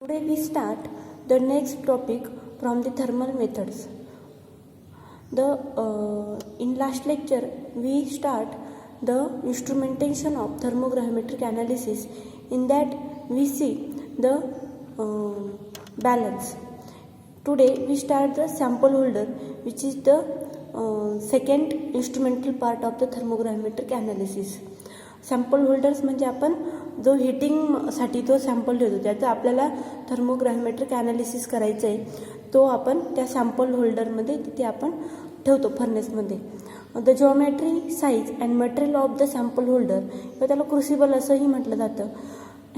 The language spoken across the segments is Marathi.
Today we start the next topic from the thermal methods. In last lecture we start the instrumentation of thermogravimetric analysis. In that we see the balance. Today we start the sample holder, which is the second instrumental part of the thermogravimetric analysis. Sample holders म्हणजे आपण जो हिटिंगसाठी जो सॅम्पल देतो त्याचं आपल्याला थर्मोग्राव्हिमेट्रिक ॲनालिसिस करायचं आहे, तो आपण त्या सॅम्पल होल्डरमध्ये तिथे आपण ठेवतो फर्नेसमध्ये. The geometry size and material of the sample holder किंवा त्याला क्रुसिबल असंही म्हटलं जातं,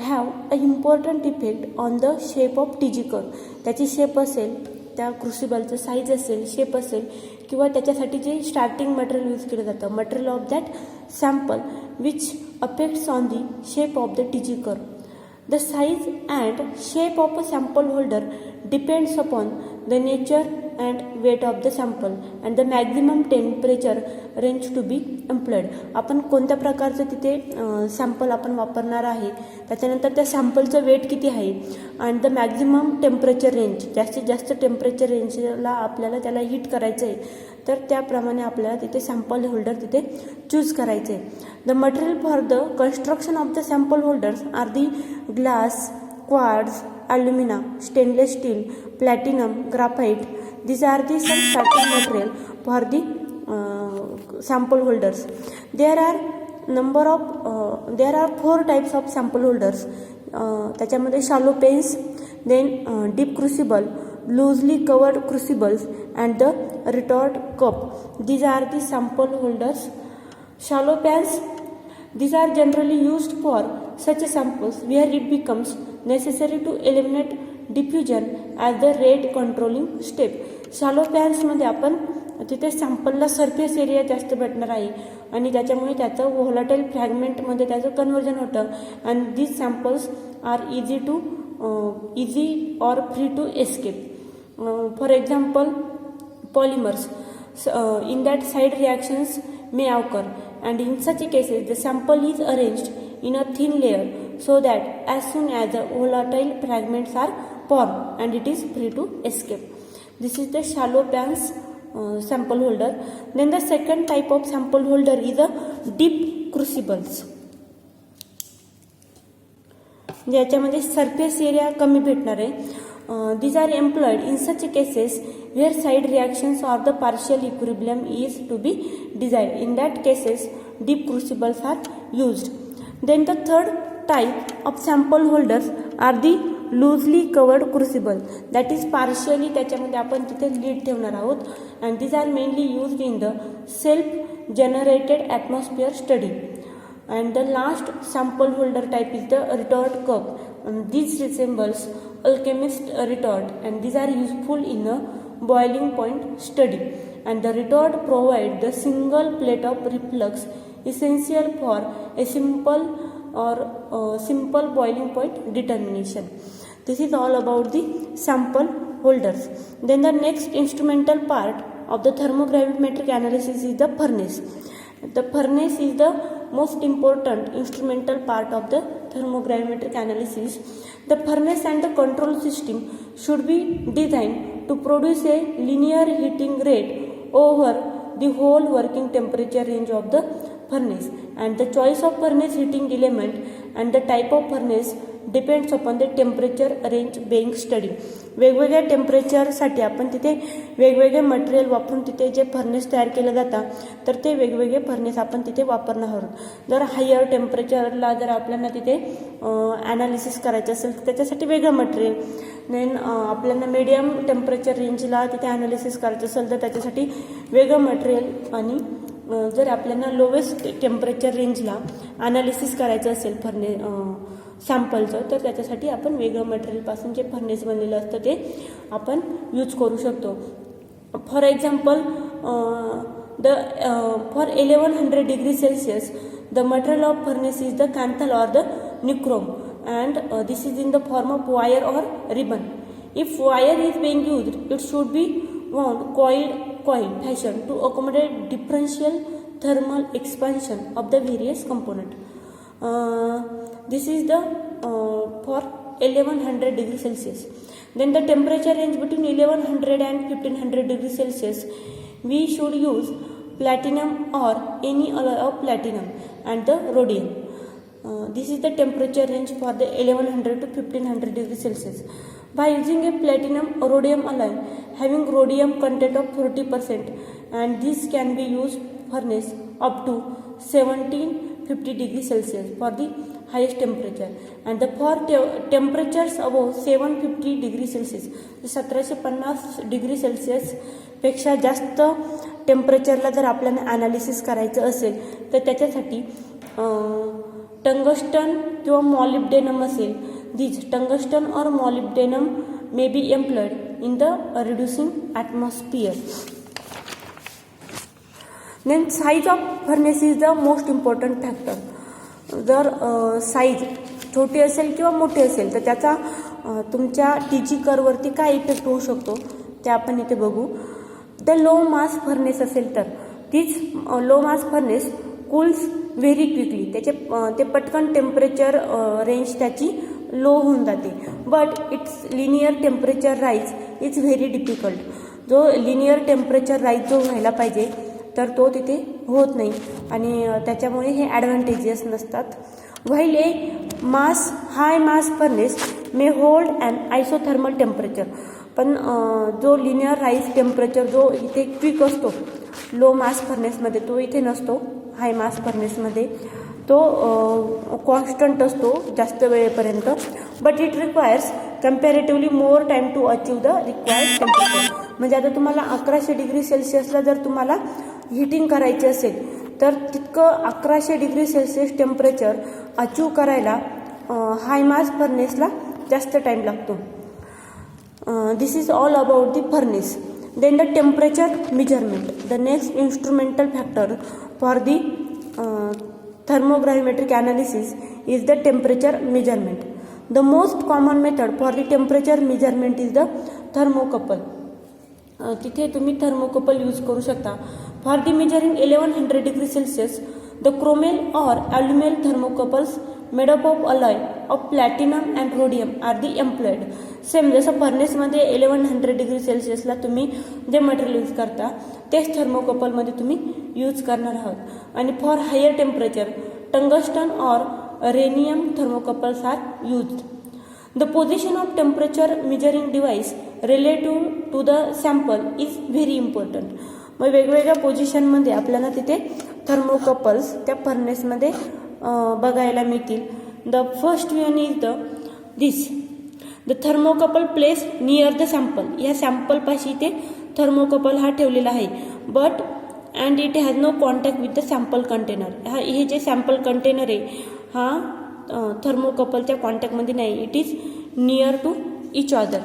have a important effect on the shape of TG curve. त्याची शेप असेल, त्या क्रुसिबलचं साईज असेल, शेप असेल किंवा त्याच्यासाठी जे स्टार्टिंग मटेरियल यूज केलं जातं, material of that sample which affects on the shape of the TG curve. The size and shape of a sample holder depends upon the nature and weight of the sample and the maximum temperature range to be employed. आपण कोणत्या प्रकारचं तिथे सॅम्पल आपण वापरणार आहे, त्याच्यानंतर त्या सॅम्पलचं वेट किती आहे आणि द मॅक्झिमम टेम्परेचर रेंज, जास्तीत जास्त टेम्परेचर रेंजला आपल्याला त्याला हीट करायचं आहे, तर त्याप्रमाणे आपल्याला तिथे सॅम्पल होल्डर तिथे चूज करायचे. The material for the construction of the sample holders are the glass, quartz, alumina, stainless steel, platinum, graphite. These are the some starting material for the sample holders. There are 4 types of sample holders. त्याच्यामध्ये shallow pans, then deep crucible, loosely covered crucibles, and the retort cup. These are the sample holders. Shallow pans, these are generally used for such samples where it becomes necessary to eliminate diffusion as the rate controlling step. Shallow पॅन्समध्ये आपण तिथे सॅम्पलला सरफेस एरिया जास्त भेटणार आहे आणि त्याच्यामुळे त्याचं व्होलाटाईल फ्रॅगमेंटमध्ये त्याचं कन्व्हर्जन होतं. And these samples are easy or free to escape. For example polymers, in that side reactions may occur, and in such cases the sample is arranged in a thin layer so that as soon as the volatile fragments are formed and it is free to escape. This is the shallow pans sample holder. Then the second type of sample holder is a deep crucibles. ज्याच्यामध्ये सरफेस एरिया कमी भेटणार आहे. These are employed in such cases where side reactions or the partial equilibrium is to be desired. In that cases, deep crucibles are used. Then the third type of sample holders are the loosely covered crucible. That is partially त्याच्यामध्ये आपण तिथे लीड ठेवणार आहोत. And these are mainly used in the self-generated atmosphere study. And the last sample holder type is the retort cup. And these resembles alchemist retort, and these are useful in a boiling point study. And the retort provide the single plate of reflux essential for a simple boiling point determination. This is all about the sample holders. Then the next instrumental part of the thermogravimetric analysis is the furnace. The furnace is the most important instrumental part of the thermogravimetric analysis. The furnace and the control system should be designed to produce a linear heating rate over the whole working temperature range of the furnace, and the choice of furnace heating element and the type of furnace depends upon the temperature range being studied. वेगवेगळ्या टेम्परेचरसाठी आपण तिथे वेगवेगळे मटेरियल वापरून तिथे जे फर्नेस तयार केलं जातं, तर ते वेगवेगळे फर्नेस आपण तिथे वापरणार आहोत. जर हायर टेम्परेचरला जर आपल्याला तिथे ॲनालिसिस करायचं असेल तर त्याच्यासाठी वेगळं मटेरियल. देन आपल्याला मीडियम टेम्परेचर रेंजला तिथे ॲनालिसिस करायचं असेल तर त्याच्यासाठी वेगळं मटेरियल. आणि जर आपल्याला लोवेस्ट टेम्परेचर रेंजला ॲनालिसिस करायचं असेल सॅम्पलचं, तर त्याच्यासाठी आपण वेगळं मटेरियलपासून जे फर्नेस बनलेलं असतं ते आपण यूज करू शकतो. For example for 1100 degree Celsius the material of furnace is the Kanthal or the nichrome, and this is in the form of wire or ribbon. If wire is being used, it should be wound coil fashion to accommodate differential thermal expansion of the various component. This is the for 1100 degree Celsius. Then the temperature range between 1100 and 1500 degree Celsius, we should use platinum or any alloy of platinum and the rhodium. This is the temperature range for the 1100 to 1500 degree Celsius. By using a platinum or rhodium alloy having rhodium content of 40%, and this can be used furnace up to 1750 degree Celsius for the highest temperature, and the for temperatures above 750 degree Celsius 1750 degree Celsius पेक्षा जास्त टेम्परेचरला जर आपल्याला ॲनालिसिस करायचं असेल तर त्याच्यासाठी टंगस्टन किंवा मॉलिब्डेनम असेल. दिस टंगस्टन और molybdenum may be employed in the reducing atmosphere. Then size of furnace is the most important factor. जर साईज छोटी असेल किंवा मोठी असेल तर त्याचा तुमच्या टीजी कर्ववरती काय इफेक्ट होऊ शकतो ते आपण इथे बघू. द लो मास फर्नेस असेल तर तीच लो मास फर्नेस कूल्स व्हेरी क्विकली. ते पटकन टेम्परेचर रेंज त्याची लो होऊन जाते. But it's linear temperature rise it's very difficult. जो लिनियर टेम्परेचर राईज जो व्हायला पाहिजे तर तो तिथे होत नाही आणि त्याच्यामुळे हे ॲडव्हान्टेजेस नसतात. While A high mass furnace may hold and isothermal temperature. पण जो लिनियर राईज टेम्परेचर जो इथे क्विक असतो लो मास फर्नेसमध्ये तो इथे नसतो. हाय मास फर्नेसमध्ये तो कॉन्स्टंट असतो जास्त वेळेपर्यंत. But it requires comparatively more time to achieve the required temperature. म्हणजे आता तुम्हाला 1100 डिग्री सेल्सिअसला जर तुम्हाला हीटिंग करायची असेल तर तितकं 1100 डिग्री सेल्सिअस टेम्परेचर अचीव करायला हाय मास फर्नेसला जास्त टाईम लागतो. This is all about the furnace. Then the temperature measurement. The next instrumental factor for the thermogravimetric analysis is the temperature measurement. The most common method for the temperature measurement is the thermocouple. तिथे तुम्ही थर्मोकपल यूज करू शकता. For the measuring 1100 degree Celsius, the chromel or aluminum thermocouples made up of alloy of platinum and rhodium are the employed. Same जसं फर्नेसमध्ये 1100 डिग्री सेल्सिअसला तुम्ही जे मटेरियल यूज करता तेच थर्मोकपलमध्ये तुम्ही यूज करणार आहात. आणि फॉर हायर टेम्परेचर टंगस्टन और rhenium thermocouples are used. The position of temperature measuring device relative to the sample is very important. मग वेगवेगळ्या पोझिशनमध्ये आपल्याला तिथे थर्मोकपल्स त्या फर्नेसमध्ये बघायला मिळतील. The first one is this. The thermocouple place near the sample. या सॅम्पलपाशी ते थर्मोकपल हा ठेवलेला आहे. But and it has no contact with the sample container. हे जे सॅम्पल कंटेनर आहे हा थर्मोकपलच्या कॉन्टॅक्टमध्ये नाही. It is near to each other.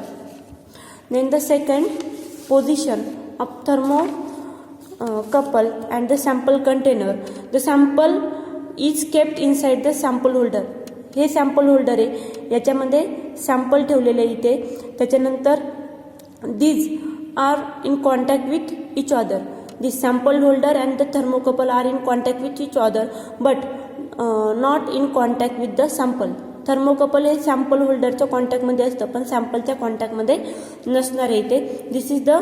Then the second position of thermocouple and the sample container. The sample is kept inside the sample holder. हे सॅम्पल होल्डर आहे याच्यामध्ये सॅम्पल ठेवलेले इथे. त्याच्यानंतर these are in contact with each other. The sample holder and the thermocouple are in contact with each other but not in contact with the sample. Thermocouple हे सॅम्पल होल्डरच्या कॉन्टॅक्टमध्ये असतं पण सॅम्पलच्या कॉन्टॅक्टमध्ये नसणार आहे इथे. This is the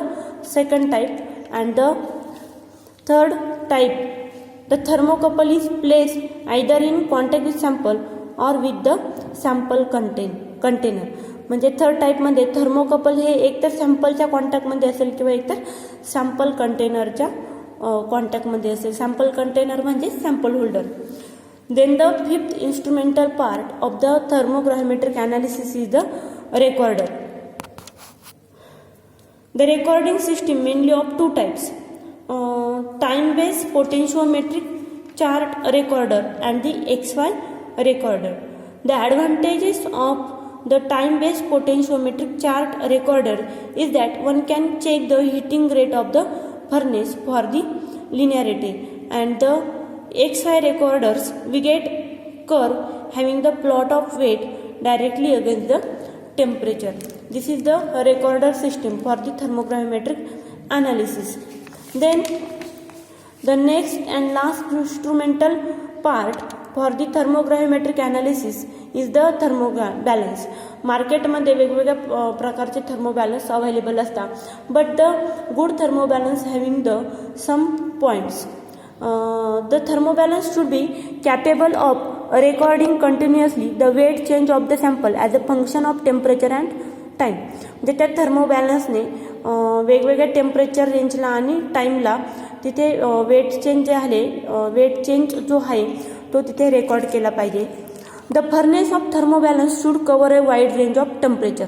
second type. And the third type, the thermocouple is placed either in contact with sample or with the sample container. म्हणजे थर्ड टाईपमध्ये थर्मोकपल हे एकतर सॅम्पलच्या कॉन्टॅक्टमध्ये असेल किंवा एकतर सॅम्पल कंटेनरच्या कॉन्टॅक्टमध्ये असेल. सॅम्पल कंटेनर म्हणजे sample holder. Then the fifth instrumental part of the thermogravimetric analysis is the recorder. The recording system mainly of two types, time-based potentiometric chart recorder and the XY recorder. The advantages of the time-based potentiometric chart recorder is that one can check the heating rate of the furnace for the linearity, and the XY recorders we get curve having the plot of weight directly against the temperature. This is the recorder system for the thermogravimetric analysis. Then the next and last instrumental part for the thermogravimetric analysis is the balance. मार्केटमध्ये वेगवेगळ्या प्रकारचे थर्मोबॅलन्स अवेलेबल असतात, but the good thermobalance having the some points. The thermobalance should be capable of recording continuously the weight change of the sample as a function of temperature and time. म्हणजे त्या थर्मोबॅलन्सने वेगवेगळ्या टेम्परेचर रेंजला आणि टाईमला तिथे वेट चेंज जे आहे, वेट चेंज जो आहे तो तिथे रेकॉर्ड केला पाहिजे. The furnace of thermobalance should cover a wide range of temperature.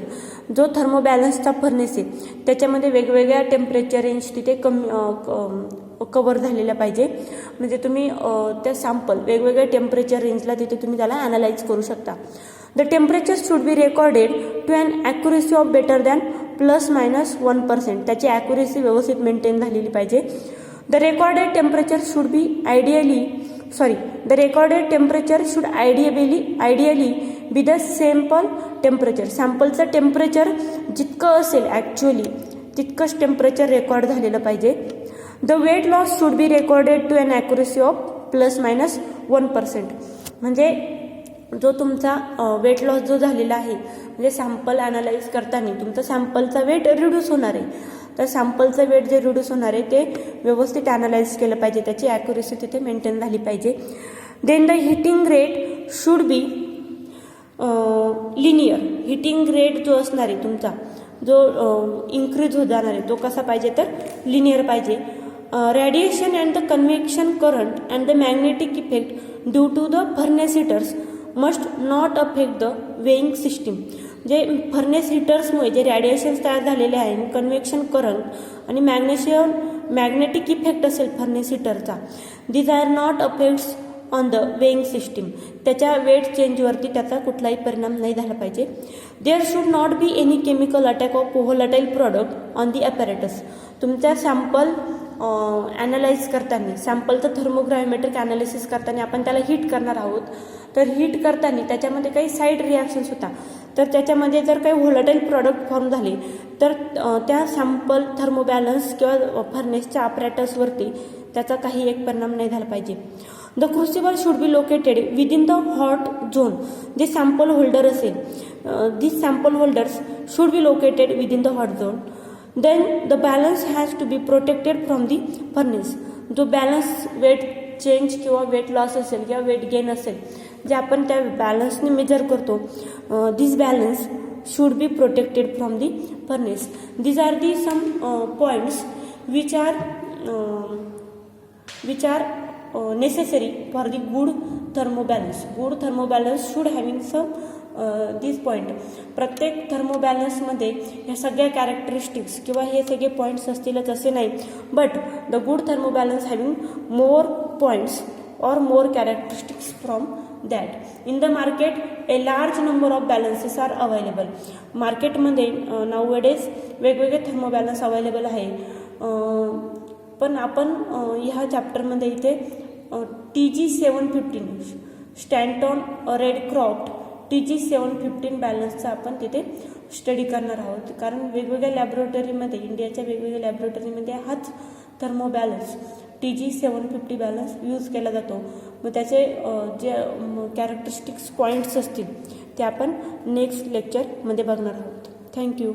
जो थर्मोबॅलन्सचा फर्नेस आहे त्याच्यामध्ये वेगवेगळ्या टेम्परेचर रेंज तिथे कवर झालेल्या पाहिजे. म्हणजे तुम्ही त्या सॅम्पल वेगवेगळ्या टेम्परेचर रेंजला तिथे तुम्ही त्याला ॲनालाइज करू शकता. The temperature should be recorded to an accuracy of better than ±1%. त्याची ॲक्युरेसी व्यवस्थित मेंटेन झालेली पाहिजे. The recorded temperature should be the recorded temperature should ideally be the sample temperature. सॅम्पलचं टेम्परेचर जितकं असेल ॲक्च्युअली तितकंच टेम्परेचर रेकॉर्ड झालेलं पाहिजे. The weight loss should be recorded to an accuracy of ±1%. म्हणजे जो तुमचा वेट लॉस जो झालेला आहे, म्हणजे सॅम्पल ॲनालाइज करताना तुमचा सॅम्पलचा वेट रिड्यूस होणार आहे, तर सॅम्पलचं वेट जे रिड्यूस होणार आहे ते व्यवस्थित ॲनालाइज केलं पाहिजे, त्याची ॲक्युरेसी तिथे मेंटेन झाली पाहिजे. Then the heating rate should be linear. Heating rate जो असणार आहे तुमचा, जो इन्क्रीज होत जाणार आहे तो कसा पाहिजे तर लिनियर पाहिजे. Radiation and the convection current and the magnetic effect due to the furnace heaters must not affect the weighing system. जे फर्नेस हिटर्समुळे जे रॅडिएशन्स तयार झालेले आहे, कन्व्हेक्शन करंट आणि मॅग्नेटिक इफेक्ट असेल फर्नेस हिटरचा, these are not affects on the weighing system. त्याच्या वेट चेंजवरती त्याचा कुठलाही परिणाम नाही झाला पाहिजे. There should not be any chemical attack of volatile product on the apparatus. तुमचा सॅम्पल ॲनालाइज करताना, सॅम्पलचं थर्मोग्राविमेट्रिक ॲनालिसिस करताना आपण त्याला हीट करणार आहोत, तर हीट करताना त्याच्यामध्ये काही साईड रिॲक्शन्स होतात, तर त्याच्यामध्ये जर काही व्होलाटाईल प्रॉडक्ट फॉर्म झाले तर त्या सॅम्पल थर्मोबॅलन्स किंवा फर्नेसच्या ॲपॅरेटसवरती त्याचा काही एक परिणाम नाही झाला पाहिजे. The crucible should be located within the hot zone. जे सॅम्पल होल्डर असेल, this sample holders should be located within the hot zone. Then the balance has to be protected from the furnace. जो बॅलन्स वेट चेंज किंवा वेट लॉस असेल किंवा वेट गेन असेल, जे आपण त्या बॅलन्सने मेजर करतो, this balance should be protected from the furnace. These are the some points which are necessary for the good thermobalance. Good thermobalance should having some these point. प्रत्येक थर्मोबॅलन्समध्ये ह्या सगळ्या कॅरेक्टरिस्टिक्स किंवा हे सगळे पॉईंट्स असतीलच असे नाही, but the good thermobalance having more points or more characteristics from that. In the market a large number of balances are available. मार्केटमध्ये nowadays वेगवेगळे थर्मोबॅलन्स अवेलेबल आहे. पण आपण ह्या चॅप्टरमध्ये इथे TG715 स्टॅन्टॉन रेडक्रॉफ्ट TG715 बॅलन्सचा आपण तिथे स्टडी करणार आहोत. कारण वेगवेगळ्या लॅबोरेटरीमध्ये, इंडियाच्या वेगवेगळ्या लॅबोरेटरीमध्ये हाच थर्मोबॅलन्स TG750 बॅलन्स यूज केला जातो. मग त्याचे जे कॅरेक्टरिस्टिक्स पॉईंट्स असतील ते आपण नेक्स्ट लेक्चरमध्ये बघणार आहोत. थँक्यू.